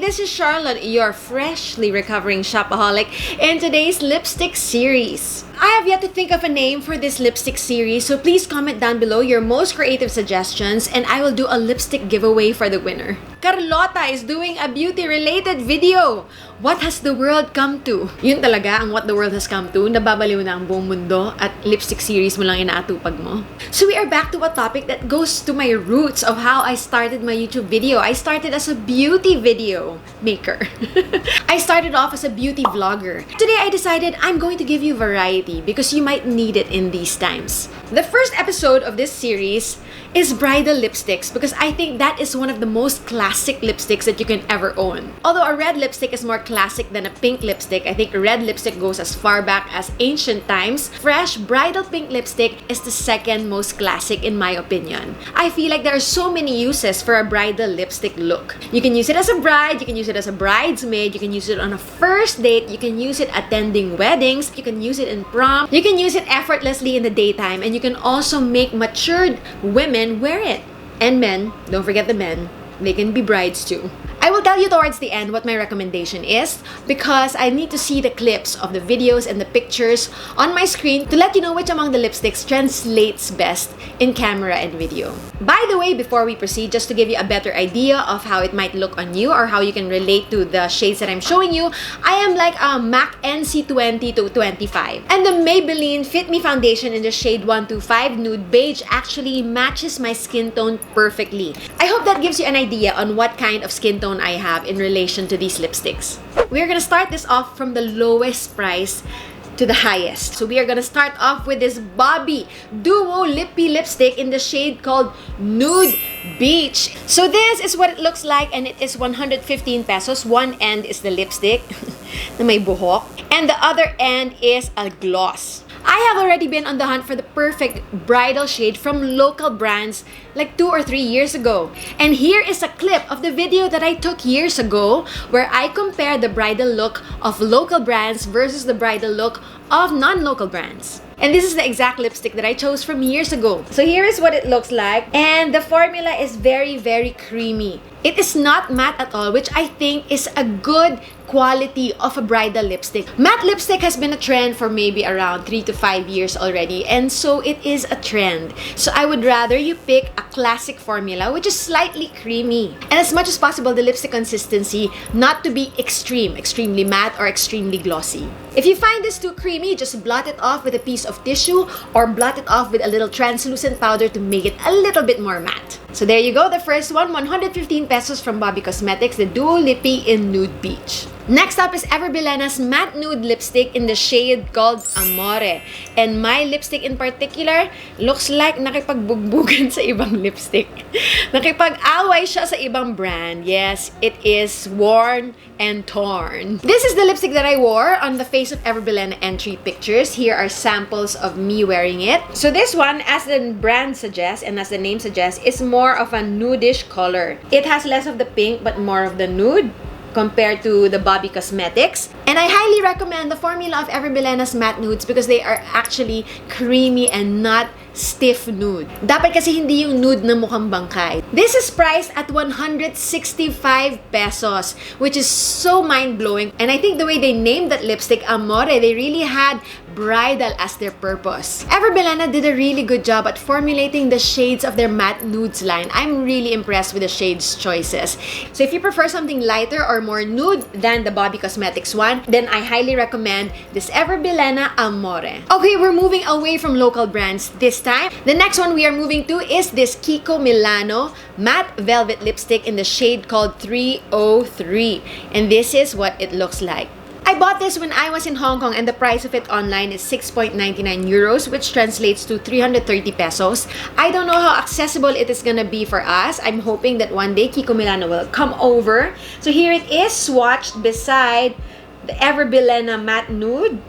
this is Charlotte, your freshly recovering shopaholic, in today's lipstick series. I have yet to think of a name for this lipstick series, so please comment down below your most creative suggestions and I will do a lipstick giveaway for the winner. Carlota is doing a beauty-related video. What has the world come to? Yun talaga ang what the world has come to. Nababaliw na ang buong mundo at lipstick series mo lang inaatupag mo. So we are back to a topic that goes to my roots of how I started my YouTube video. I started as a beauty video maker. I started off as a beauty vlogger. Today I decided I'm going to give you variety because you might need it in these times. The first episode of this series is bridal lipsticks because I think that is one of the most classic lipsticks that you can ever own. Although a red lipstick is more classic than a pink lipstick, I think red lipstick goes as far back as ancient times. Fresh bridal pink lipstick is the second most classic in my opinion. I feel like there are so many uses for a bridal lipstick look. You can use it as a bride, you can use it as a bridesmaid, you can use it on a first date, you can use it attending weddings, you can use it in prom, you can use it effortlessly in the daytime, and you can also make matured women wear it. And men, don't forget the men, they can be brides too. I will tell you towards the end what my recommendation is because I need to see the clips of the videos and the pictures on my screen to let you know which among the lipsticks translates best in camera and video. By the way, before we proceed, just to give you a better idea of how it might look on you or how you can relate to the shades that I'm showing you, I am like a MAC NC20 to 25. And the Maybelline Fit Me Foundation in the shade 125 Nude Beige actually matches my skin tone perfectly. I hope that gives you an idea on what kind of skin tone I have in relation to these lipsticks. We're gonna start this off from the lowest price to the highest. So we are gonna start off with this Bobbie Duo Lippy Lipstick in the shade called Nude Beach. So this is what it looks like and it is 115 pesos. One end is the lipstick na may buhok and the other end is a gloss. I have already been on the hunt for the perfect bridal shade from local brands like 2 or 3 years ago. And here is a clip of the video that I took years ago where I compared the bridal look of local brands versus the bridal look of non-local brands. And this is the exact lipstick that I chose from years ago. So here is what it looks like. And the formula is very, very creamy. It is not matte at all, which I think is a good quality of a bridal lipstick. Matte lipstick has been a trend for maybe around 3 to 5 years already, and so it is a trend. So I would rather you pick a classic formula which is slightly creamy. And as much as possible, the lipstick consistency not to be extremely matte or extremely glossy. If you find this too creamy, just blot it off with a piece of tissue or blot it off with a little translucent powder to make it a little bit more matte. So there you go, the first one, 115 pesos from Bobbie Cosmetics, the Duo Lippy in Nude Beach. Next up is Ever Bilena's matte nude lipstick in the shade called Amore. And my lipstick in particular looks like nakipagbugbugan sa ibang lipstick. Nakipag-away siya sa ibang brand. Yes, it is worn and torn. This is the lipstick that I wore on the Face of Ever Bilena entry pictures. Here are samples of me wearing it. So this one, as the brand suggests and as the name suggests, is more of a nudish color. It has less of the pink but more of the nude compared to the Bobbie Cosmetics. And I highly recommend the formula of Ever Bilena's matte nudes because they are actually creamy and not stiff nude. Dapat kasi hindi yung nude na mukhang bangkay. This is priced at 165 pesos, which is so mind-blowing. And I think the way they named that lipstick, Amore, they really had bridal as their purpose. Ever Bilena did a really good job at formulating the shades of their matte nudes line. I'm really impressed with the shades choices. So if you prefer something lighter or more nude than the Bobbie Cosmetics one, then I highly recommend this Ever Bilena Amore. Okay, we're moving away from local brands this time. The next one we are moving to is this Kiko Milano matte velvet lipstick in the shade called 303. And this is what it looks like. I bought this when I was in Hong Kong and the price of it online is 6.99 euros, which translates to 330 pesos. I don't know how accessible it is gonna be for us. I'm hoping that one day Kiko Milano will come over. So here it is, swatched beside the Ever Bilena matte nude.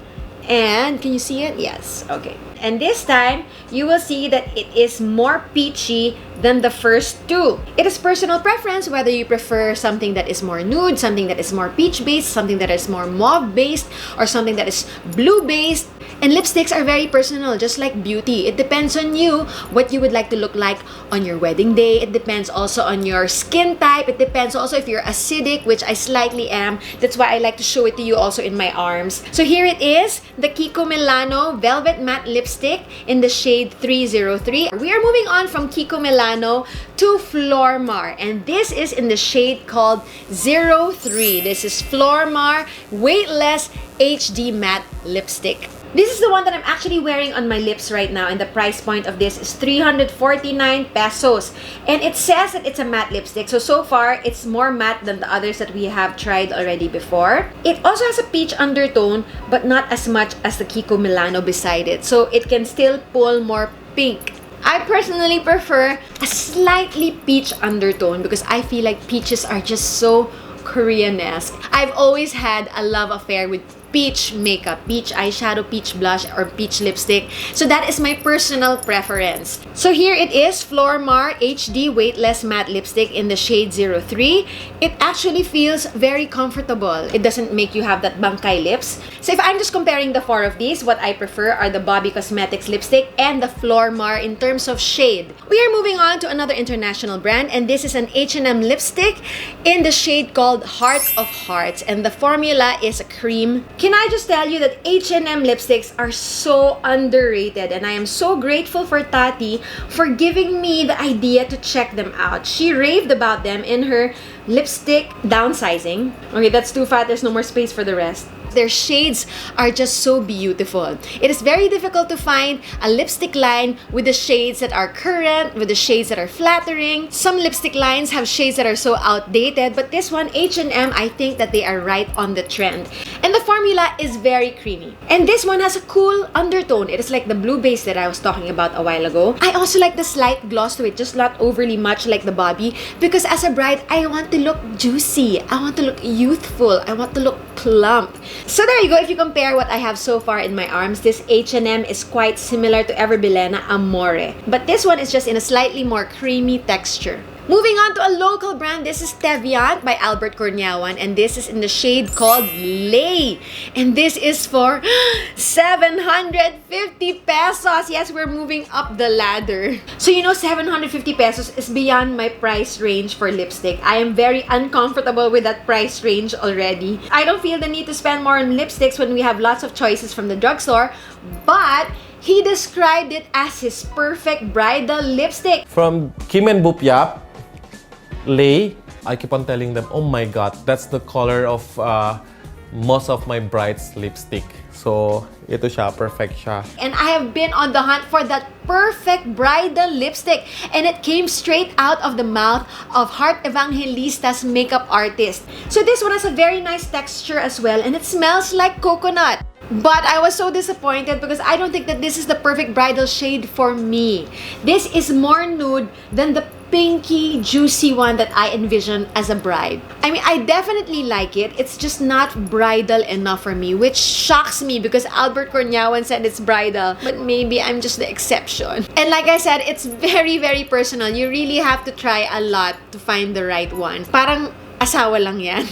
And can you see it? Yes. Okay. And this time, you will see that it is more peachy than the first two. It is personal preference whether you prefer something that is more nude, something that is more peach-based, something that is more mauve-based, or something that is blue-based. And lipsticks are very personal, just like beauty. It depends on you what you would like to look like on your wedding day. It depends also on your skin type. It depends also if you're acidic, which I slightly am. That's why I like to show it to you also in my arms. So here it is, the Kiko Milano Velvet Matte Lipstick in the shade 303. We are moving on from Kiko Milano to Flormar, and this is in the shade called 03. This is Flormar Weightless HD Matte Lipstick. This is the one that I'm actually wearing on my lips right now, and the price point of this is 349 pesos. And it says that it's a matte lipstick, so far it's more matte than the others that we have tried already before. It also has a peach undertone, but not as much as the Kiko Milano beside it, so it can still pull more pink. I personally prefer a slightly peach undertone because I feel like peaches are just so Korean-esque. I've always had a love affair with peach makeup, peach eyeshadow, peach blush, or peach lipstick. So that is my personal preference. So here it is, Flormar HD Weightless Matte Lipstick in the shade 03. It actually feels very comfortable. It doesn't make you have that bangkay lips. So if I'm just comparing the four of these, what I prefer are the Bobbie Cosmetics lipstick and the Flormar in terms of shade. We are moving on to another international brand, and this is an H&M lipstick in the shade called Heart of Hearts, and the formula is a cream. Can I just tell you that H&M lipsticks are so underrated, and I am so grateful for Tati for giving me the idea to check them out. She raved about them in her lipstick downsizing. Okay, that's too fat. There's no more space for the rest. Their shades are just so beautiful. It is very difficult to find a lipstick line with the shades that are current, with the shades that are flattering. Some lipstick lines have shades that are so outdated, but this one, H&M, I think that they are right on the trend. And the formula is very creamy. And this one has a cool undertone. It is like the blue base that I was talking about a while ago. I also like the slight gloss to it, just not overly much like the Bobbie, because as a bride, I want to look juicy. I want to look youthful. I want to look plump. So there you go. If you compare what I have so far in my arms, this H&M is quite similar to Ever Bilena Amore. But this one is just in a slightly more creamy texture. Moving on to a local brand, this is Teviant by Albert Corniawan, and this is in the shade called Lay. And this is for 750 pesos. Yes, we're moving up the ladder. So you know, 750 pesos is beyond my price range for lipstick. I am very uncomfortable with that price range already. I don't feel the need to spend more on lipsticks when we have lots of choices from the drugstore, but he described it as his perfect bridal lipstick. From Kim and Bupyap, Lay, I keep on telling them, oh my god, that's the color of most of my bride's lipstick. So, ito siya, perfect siya. And I have been on the hunt for that perfect bridal lipstick, and it came straight out of the mouth of Heart Evangelista's makeup artist. So this one has a very nice texture as well, and it smells like coconut. But I was so disappointed because I don't think that this is the perfect bridal shade for me. This is more nude than the pinky, juicy one that I envision as a bride. I mean, I definitely like it. It's just not bridal enough for me, which shocks me because Albert Corniawan said it's bridal. But maybe I'm just the exception. And like I said, it's very, very personal. You really have to try a lot to find the right one. Parang asawa lang yan.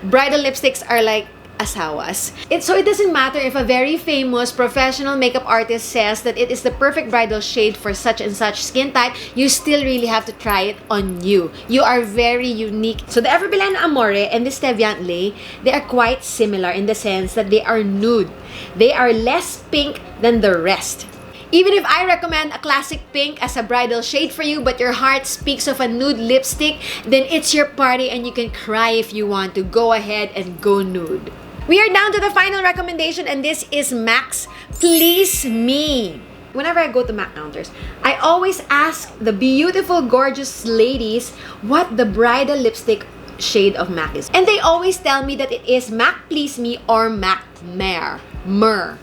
Bridal lipsticks are like asawas. So it doesn't matter if a very famous professional makeup artist says that it is the perfect bridal shade for such and such skin type, you still really have to try it on you. You are very unique. So the Ever Bilena Amore and the Teviant Lay, they are quite similar in the sense that they are nude. They are less pink than the rest. Even if I recommend a classic pink as a bridal shade for you, but your heart speaks of a nude lipstick, then it's your party and you can cry if you want to. Go ahead and go nude. We are down to the final recommendation, and this is MAC's Please Me. Whenever I go to MAC counters, I always ask the beautiful, gorgeous ladies what the bridal lipstick shade of MAC is. And they always tell me that it is MAC Please Me or MAC Mer.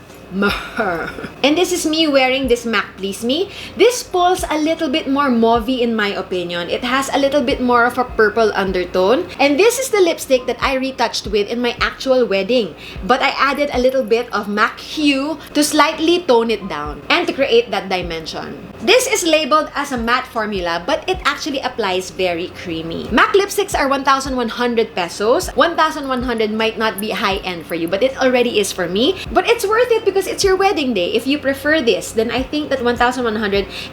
And this is me wearing this MAC Please Me. This pulls a little bit more mauvey in my opinion. It has a little bit more of a purple undertone. And this is the lipstick that I retouched with in my actual wedding. But I added a little bit of MAC Hue to slightly tone it down and to create that dimension. This is labeled as a matte formula, but it actually applies very creamy. MAC lipsticks are 1,100 pesos. 1,100 might not be high-end for you, but it already is for me. But it's worth it because because it's your wedding day. If you prefer this, then I think that 1,100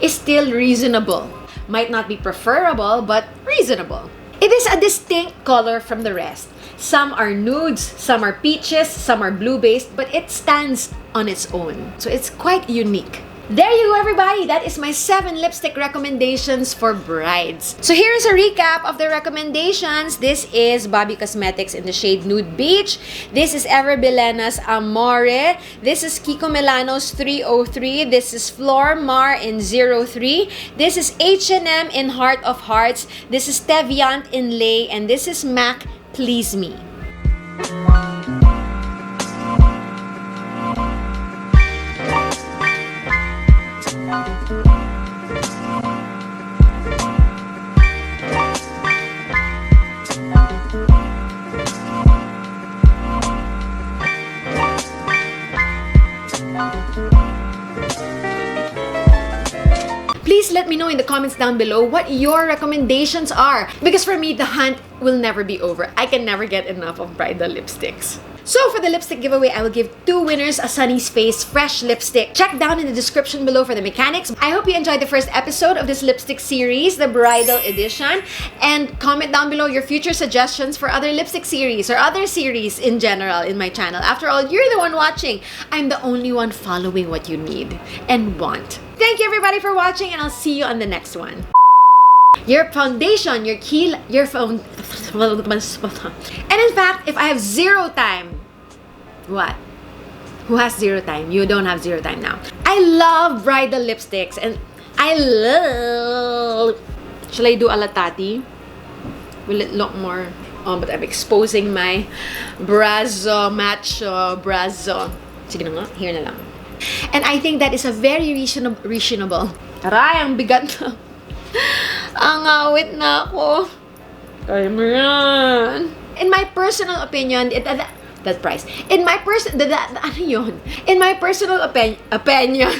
is still reasonable. Might not be preferable, but reasonable. It is a distinct color from the rest. Some are nudes, some are peaches, some are blue-based, but it stands on its own. So it's quite unique. There you go, everybody. That is my 7 lipstick recommendations for brides. So here is a recap of the recommendations. This is Bobbie Cosmetics in the shade Nude Beach. This is Ever Bilena's Amore. This is Kiko Milano's 303. This is Flormar in 03. This is H&M in Heart of Hearts. This is Teviant in Lay. And this is MAC Please Me. Please let me know in the comments down below what your recommendations are. Because for me, the hunt will never be over. I can never get enough of bridal lipsticks. So for the lipstick giveaway, I will give 2 winners a Sunny's Face fresh lipstick. Check down in the description below for the mechanics. I hope you enjoyed the first episode of this lipstick series, the bridal edition. And comment down below your future suggestions for other lipstick series or other series in general in my channel. After all, you're the one watching. I'm the only one following what you need and want. Thank you everybody for watching, and I'll see you on the next one. Your foundation, your key, your phone. And in fact, if I have 0 time, what? Who has 0 time? You don't have 0 time now. I love bridal lipsticks, and I love. Shall I do a la Tati? Will it look more? Oh, but I'm exposing my brazo, macho brazo. Sige na nga, here na lang. And I think that is a very reasonable. Aray, ang bigat na. Ang awit na ako. Kaya mo yan. In my personal opinion, that price. In my ano yun? In my personal opinion,